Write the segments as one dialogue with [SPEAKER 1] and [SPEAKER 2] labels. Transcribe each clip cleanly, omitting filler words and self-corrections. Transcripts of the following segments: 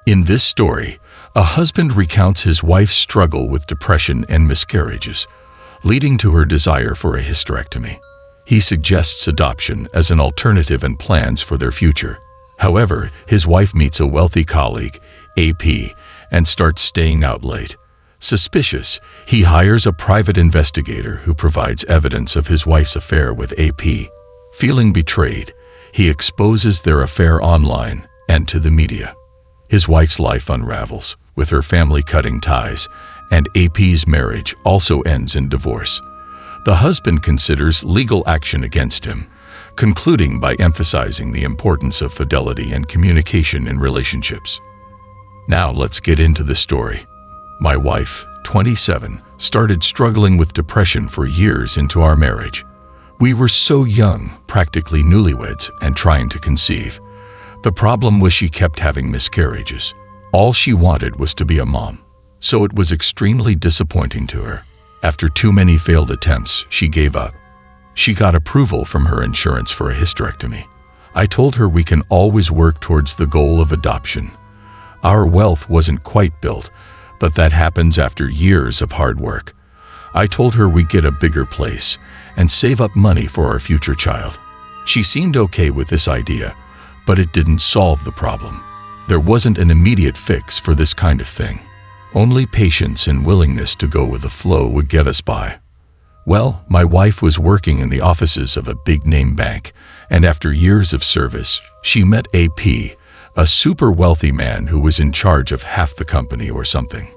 [SPEAKER 1] In this story, a husband recounts his wife's struggle with depression and miscarriages, leading to her desire for a hysterectomy. He suggests adoption as an alternative and plans for their future. However, his wife meets a wealthy colleague, AP, and starts staying out late. Suspicious, he hires a private investigator who provides evidence of his wife's affair with AP. Feeling betrayed, he exposes their affair online and to the media. His wife's life unravels, with her family cutting ties, and AP's marriage also ends in divorce. The husband considers legal action against him, concluding by emphasizing the importance of fidelity and communication in relationships. Now let's get into the story. My wife, 27, started struggling with depression for years into our marriage. We were so young, practically newlyweds, and trying to conceive. The problem was she kept having miscarriages. All she wanted was to be a mom, so it was extremely disappointing to her. After too many failed attempts, she gave up. She got approval from her insurance for a hysterectomy. I told her we can always work towards the goal of adoption. Our wealth wasn't quite built, but that happens after years of hard work. I told her we'd get a bigger place and save up money for our future child. She seemed okay with this idea, but it didn't solve the problem. There wasn't an immediate fix for this kind of thing. Only patience and willingness to go with the flow would get us by. Well, my wife was working in the offices of a big-name bank, and after years of service, she met AP, a super wealthy man who was in charge of half the company or something.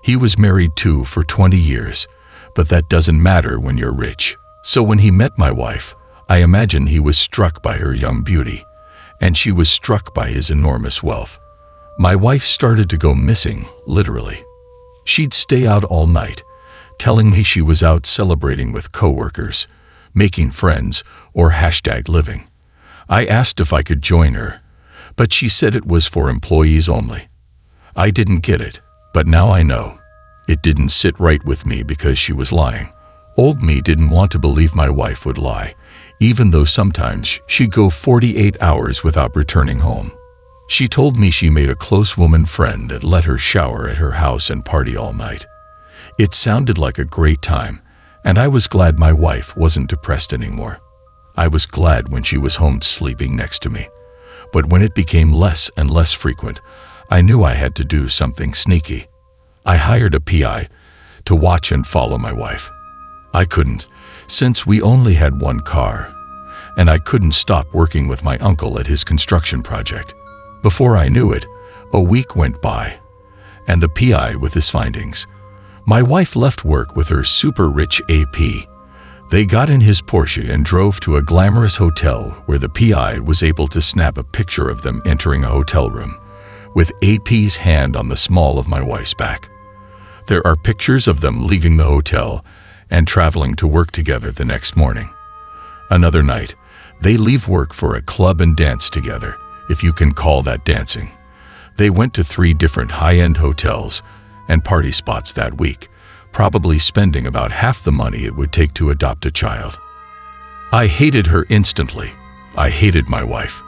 [SPEAKER 1] He was married too for 20 years, but that doesn't matter when you're rich. So when he met my wife, I imagine he was struck by her young beauty, and she was struck by his enormous wealth. My wife started to go missing, literally. She'd stay out all night, telling me she was out celebrating with coworkers, making friends, or #living. I asked if I could join her, but she said it was for employees only. I didn't get it, but now I know. It didn't sit right with me because she was lying. Old me didn't want to believe my wife would lie, even though sometimes she'd go 48 hours without returning home. She told me she made a close woman friend that let her shower at her house and party all night. It sounded like a great time, and I was glad my wife wasn't depressed anymore. I was glad when she was home sleeping next to me. But when it became less and less frequent, I knew I had to do something sneaky. I hired a PI to watch and follow my wife. I couldn't, since we only had one car, and I couldn't stop working with my uncle at his construction project. Before I knew it, a week went by, and the PI with his findings. My wife left work with her super-rich AP. They got in his Porsche and drove to a glamorous hotel where the PI was able to snap a picture of them entering a hotel room, with AP's hand on the small of my wife's back. There are pictures of them leaving the hotel and traveling to work together the next morning. Another night, they leave work for a club and dance together, if you can call that dancing. They went to 3 different high-end hotels and party spots that week, probably spending about half the money it would take to adopt a child. I hated her instantly. I hated my wife.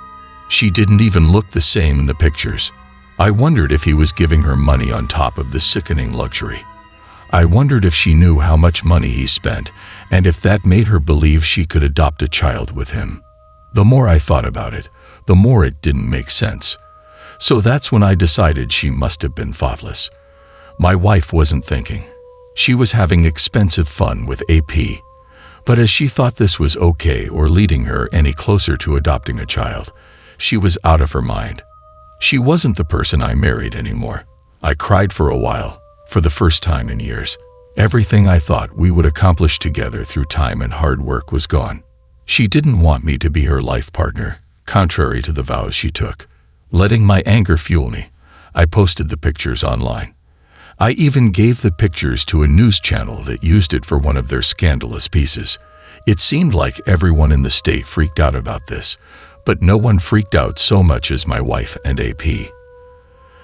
[SPEAKER 1] She didn't even look the same in the pictures. I wondered if he was giving her money on top of the sickening luxury. I wondered if she knew how much money he spent, and if that made her believe she could adopt a child with him. The more I thought about it, the more it didn't make sense. So that's when I decided she must have been thoughtless. My wife wasn't thinking. She was having expensive fun with AP. But as she thought this was okay or leading her any closer to adopting a child, she was out of her mind. She wasn't the person I married anymore. I cried for a while, for the first time in years. Everything I thought we would accomplish together through time and hard work was gone. She didn't want me to be her life partner, contrary to the vows she took. Letting my anger fuel me, I posted the pictures online. I even gave the pictures to a news channel that used it for one of their scandalous pieces. It seemed like everyone in the state freaked out about this, but no one freaked out so much as my wife and AP.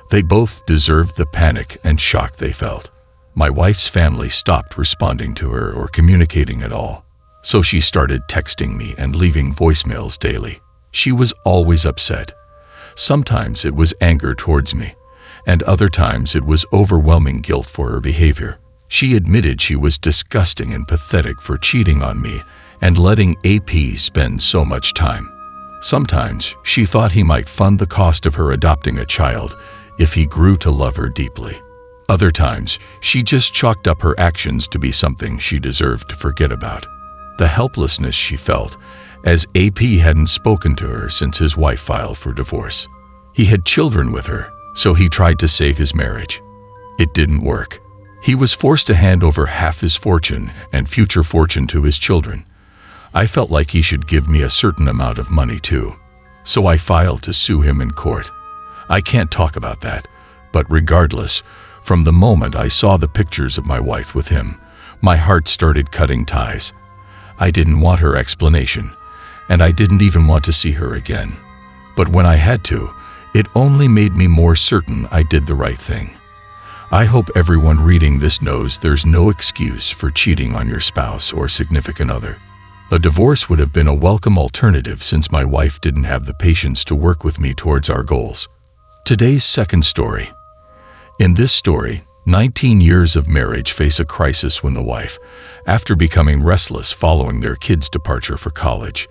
[SPEAKER 1] They both deserved the panic and shock they felt. My wife's family stopped responding to her or communicating at all, so she started texting me and leaving voicemails daily. She was always upset. Sometimes it was anger towards me, and other times it was overwhelming guilt for her behavior. She admitted she was disgusting and pathetic for cheating on me and letting AP spend so much time. Sometimes she thought he might fund the cost of her adopting a child if he grew to love her deeply. Other times, she just chalked up her actions to be something she deserved to forget about. The helplessness she felt, as AP hadn't spoken to her since his wife filed for divorce. He had children with her, so he tried to save his marriage. It didn't work. He was forced to hand over half his fortune and future fortune to his children. I felt like he should give me a certain amount of money too. So I filed to sue him in court. I can't talk about that, but regardless, from the moment I saw the pictures of my wife with him, my heart started cutting ties. I didn't want her explanation, and I didn't even want to see her again. But when I had to, it only made me more certain I did the right thing. I hope everyone reading this knows there's no excuse for cheating on your spouse or significant other. A divorce would have been a welcome alternative since my wife didn't have the patience to work with me towards our goals. Today's second story. In this story, 19 years of marriage face a crisis when the wife, after becoming restless following their kid's departure for college,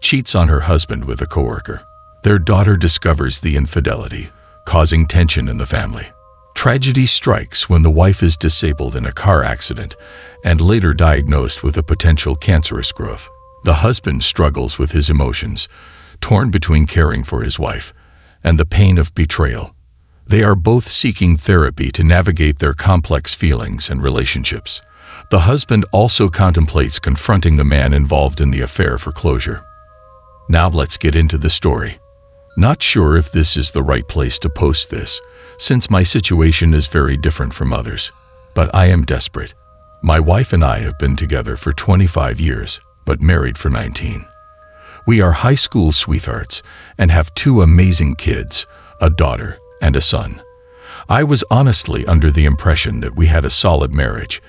[SPEAKER 1] cheats on her husband with a coworker. Their daughter discovers the infidelity, causing tension in the family. Tragedy strikes when the wife is disabled in a car accident and later diagnosed with a potential cancerous growth. The husband struggles with his emotions, torn between caring for his wife and the pain of betrayal. They are both seeking therapy to navigate their complex feelings and relationships. The husband also contemplates confronting the man involved in the affair for closure. Now let's get into the story. Not sure if this is the right place to post this, since my situation is very different from others, but I am desperate. My wife and I have been together for 25 years, but married for 19. We are high school sweethearts and have two amazing kids, a daughter and a son. I was honestly under the impression that we had a solid marriage,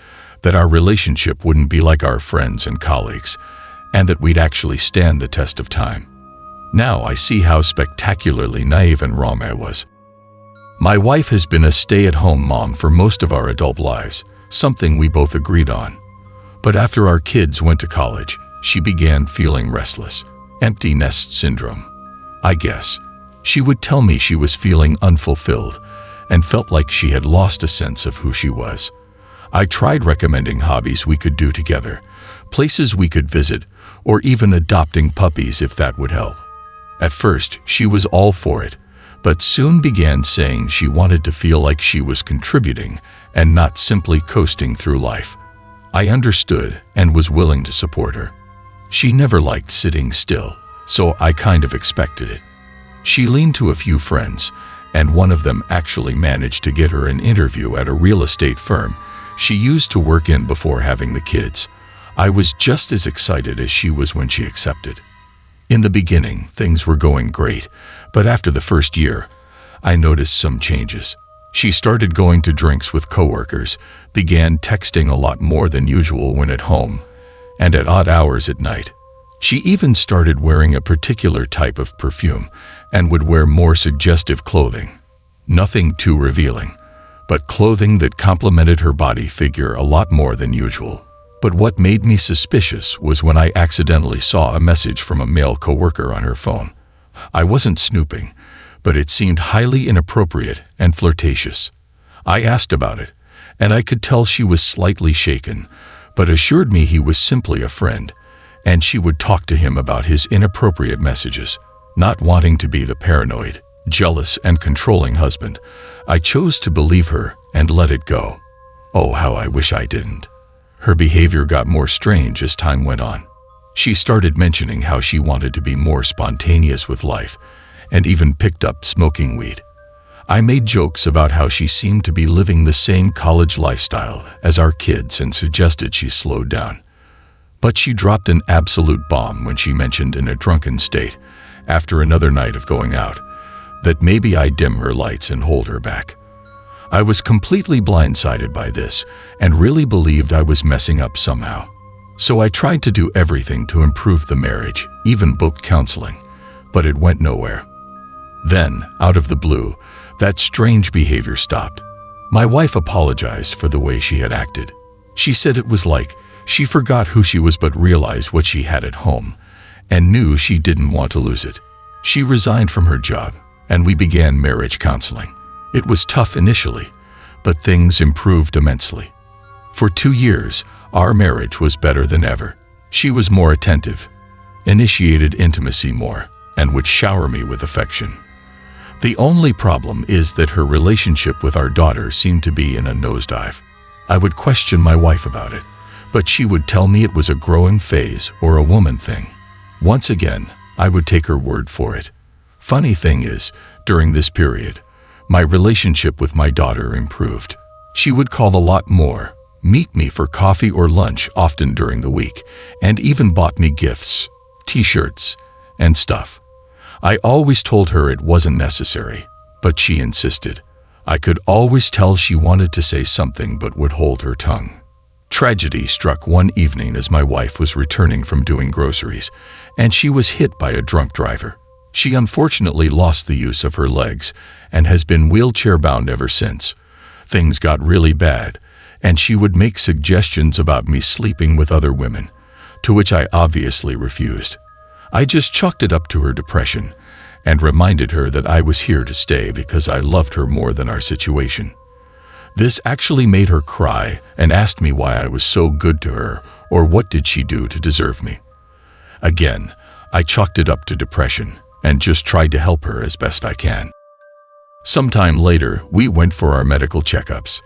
[SPEAKER 1] that our relationship wouldn't be like our friends and colleagues, and that we'd actually stand the test of time. Now I see how spectacularly naive and wrong I was. My wife has been a stay-at-home mom for most of our adult lives, something we both agreed on. But after our kids went to college, she began feeling restless, empty nest syndrome. I guess. She would tell me she was feeling unfulfilled and felt like she had lost a sense of who she was. I tried recommending hobbies we could do together, places we could visit, or even adopting puppies if that would help. At first, she was all for it, but soon began saying she wanted to feel like she was contributing and not simply coasting through life. I understood and was willing to support her. She never liked sitting still, so I kind of expected it. She leaned to a few friends, and one of them actually managed to get her an interview at a real estate firm she used to work in before having the kids. I was just as excited as she was when she accepted. In the beginning, things were going great, but after the first year, I noticed some changes. She started going to drinks with coworkers, began texting a lot more than usual when at home, and at odd hours at night. She even started wearing a particular type of perfume and would wear more suggestive clothing. Nothing too revealing, but clothing that complemented her body figure a lot more than usual. But what made me suspicious was when I accidentally saw a message from a male coworker on her phone. I wasn't snooping, but it seemed highly inappropriate and flirtatious. I asked about it, and I could tell she was slightly shaken, but assured me he was simply a friend, and she would talk to him about his inappropriate messages. Not wanting to be the paranoid, jealous, and controlling husband, I chose to believe her and let it go. Oh, how I wish I didn't. Her behavior got more strange as time went on. She started mentioning how she wanted to be more spontaneous with life, and even picked up smoking weed. I made jokes about how she seemed to be living the same college lifestyle as our kids and suggested she slowed down. But she dropped an absolute bomb when she mentioned in a drunken state, after another night of going out, that maybe I'd dim her lights and hold her back. I was completely blindsided by this and really believed I was messing up somehow. So I tried to do everything to improve the marriage, even booked counseling, but it went nowhere. Then, out of the blue, That strange behavior stopped. My wife apologized for the way she had acted. She said it was like she forgot who she was but realized what she had at home and knew she didn't want to lose it. She resigned from her job and we began marriage counseling. It was tough initially, but things improved immensely. For 2 years, our marriage was better than ever. She was more attentive, initiated intimacy more, and would shower me with affection. The only problem is that her relationship with our daughter seemed to be in a nosedive. I would question my wife about it, but she would tell me it was a growing phase or a woman thing. Once again, I would take her word for it. Funny thing is, during this period, my relationship with my daughter improved. She would call a lot more, meet me for coffee or lunch often during the week, and even bought me gifts, t-shirts, and stuff. I always told her it wasn't necessary, but she insisted. I could always tell she wanted to say something but would hold her tongue. Tragedy struck one evening as my wife was returning from doing groceries, and she was hit by a drunk driver. She unfortunately lost the use of her legs and has been wheelchair-bound ever since. Things got really bad, and she would make suggestions about me sleeping with other women, to which I obviously refused. I just chalked it up to her depression and reminded her that I was here to stay because I loved her more than our situation. This actually made her cry and asked me why I was so good to her or what did she do to deserve me. Again, I chalked it up to depression and just tried to help her as best I can. Sometime later, we went for our medical checkups.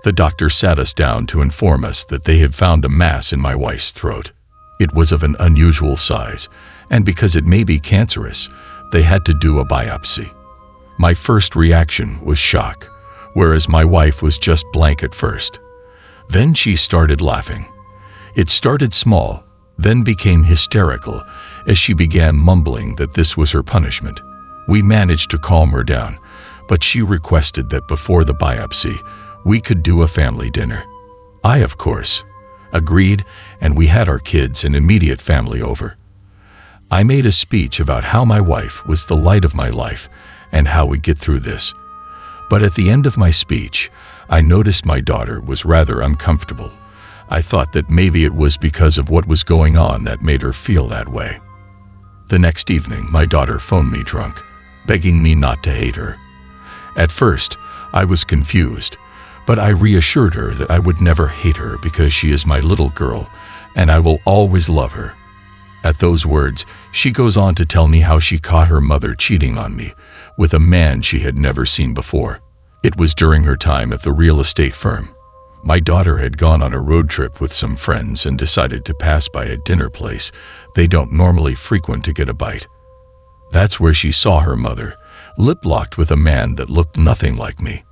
[SPEAKER 1] The doctor sat us down to inform us that they had found a mass in my wife's throat. It was of an unusual size, and because it may be cancerous, they had to do a biopsy. My first reaction was shock, whereas my wife was just blank at first. Then she started laughing. It started small, then became hysterical as she began mumbling that this was her punishment. We managed to calm her down, but she requested that before the biopsy, we could do a family dinner. I, of course, agreed, and we had our kids and immediate family over. I made a speech about how my wife was the light of my life and how we'd get through this. But at the end of my speech, I noticed my daughter was rather uncomfortable. I thought that maybe it was because of what was going on that made her feel that way. The next evening, my daughter phoned me drunk, begging me not to hate her. At first, I was confused, but I reassured her that I would never hate her because she is my little girl and I will always love her. At those words, she goes on to tell me how she caught her mother cheating on me with a man she had never seen before. It was during her time at the real estate firm. My daughter had gone on a road trip with some friends and decided to pass by a dinner place they don't normally frequent to get a bite. That's where she saw her mother, lip-locked with a man that looked nothing like me.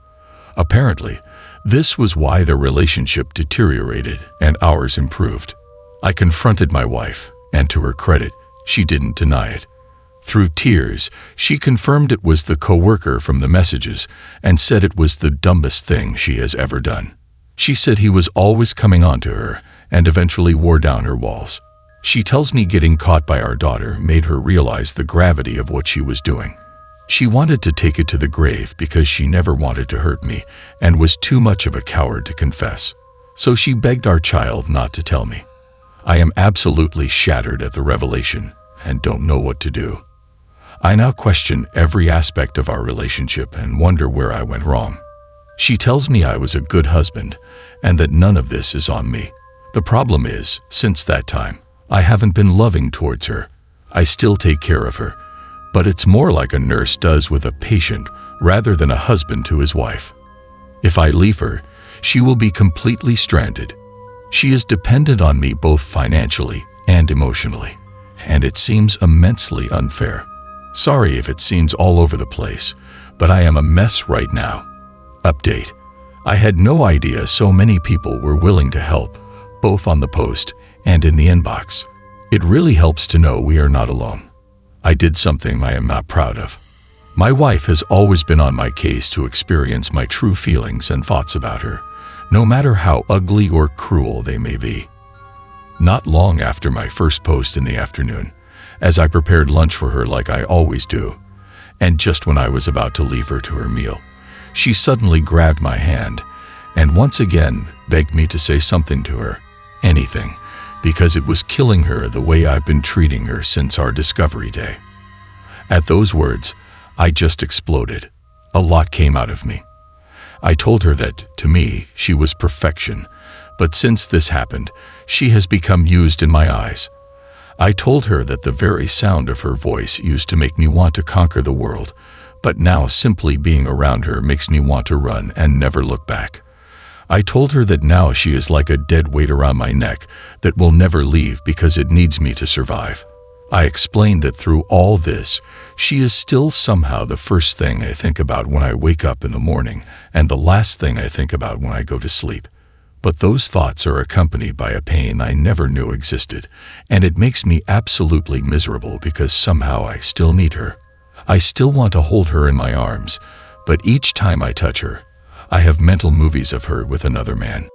[SPEAKER 1] Apparently, this was why their relationship deteriorated and ours improved. I confronted my wife, and to her credit, she didn't deny it. Through tears, she confirmed it was the coworker from the messages and said it was the dumbest thing she has ever done. She said he was always coming on to her and eventually wore down her walls. She tells me getting caught by our daughter made her realize the gravity of what she was doing. She wanted to take it to the grave because she never wanted to hurt me and was too much of a coward to confess. So she begged our child not to tell me. I am absolutely shattered at the revelation and don't know what to do. I now question every aspect of our relationship and wonder where I went wrong. She tells me I was a good husband and that none of this is on me. The problem is, since that time, I haven't been loving towards her. I still take care of her, but it's more like a nurse does with a patient rather than a husband to his wife. If I leave her, she will be completely stranded. She is dependent on me both financially and emotionally, and it seems immensely unfair. Sorry if it seems all over the place, but I am a mess right now. Update. I had no idea so many people were willing to help, both on the post and in the inbox. It really helps to know we are not alone. I did something I am not proud of. My wife has always been on my case to experience my true feelings and thoughts about her, no matter how ugly or cruel they may be. Not long after my first post in the afternoon, as I prepared lunch for her like I always do, And just when I was about to leave her to her meal, she suddenly grabbed my hand and once again begged me to say something to her, anything, because it was killing her the way I've been treating her since our discovery day. At those words, I just exploded. A lot came out of me. I told her that, to me, she was perfection, but since this happened, she has become used in my eyes. I told her that the very sound of her voice used to make me want to conquer the world, but now simply being around her makes me want to run and never look back. I told her that now she is like a dead weight around my neck that will never leave because it needs me to survive. I explained that through all this, she is still somehow the first thing I think about when I wake up in the morning and the last thing I think about when I go to sleep. But those thoughts are accompanied by a pain I never knew existed, and it makes me absolutely miserable because somehow I still need her. I still want to hold her in my arms, but each time I touch her, I have mental movies of her with another man.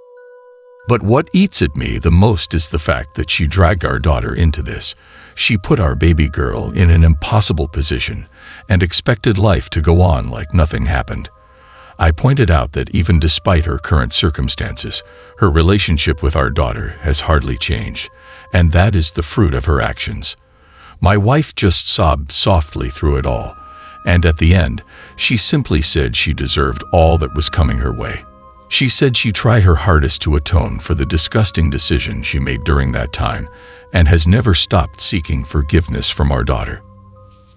[SPEAKER 1] But what eats at me the most is the fact that she dragged our daughter into this. She put our baby girl in an impossible position and expected life to go on like nothing happened. I pointed out that even despite her current circumstances, her relationship with our daughter has hardly changed, and that is the fruit of her actions. My wife just sobbed softly through it all, and at the end, she simply said she deserved all that was coming her way. She said she tried her hardest to atone for the disgusting decision she made during that time and has never stopped seeking forgiveness from our daughter.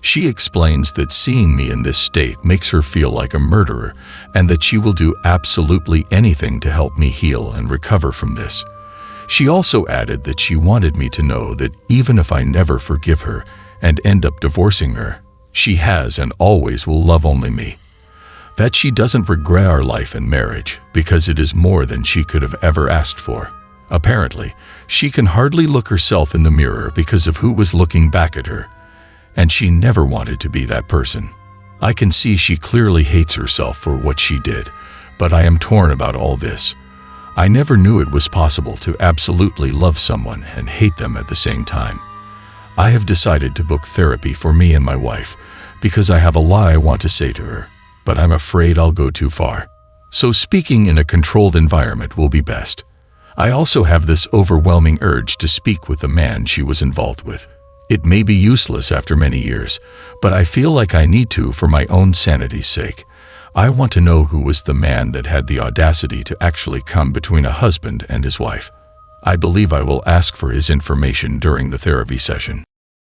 [SPEAKER 1] She explains that seeing me in this state makes her feel like a murderer and that she will do absolutely anything to help me heal and recover from this. She also added that she wanted me to know that even if I never forgive her and end up divorcing her, she has and always will love only me. That she doesn't regret our life and marriage because it is more than she could have ever asked for. Apparently, she can hardly look herself in the mirror because of who was looking back at her, and she never wanted to be that person. I can see she clearly hates herself for what she did, but I am torn about all this. I never knew it was possible to absolutely love someone and hate them at the same time. I have decided to book therapy for me and my wife because I have a lie I want to say to her, but I'm afraid I'll go too far. So speaking in a controlled environment will be best. I also have this overwhelming urge to speak with the man she was involved with. It may be useless after many years, but I feel like I need to for my own sanity's sake. I want to know who was the man that had the audacity to actually come between a husband and his wife. I believe I will ask for his information during the therapy session.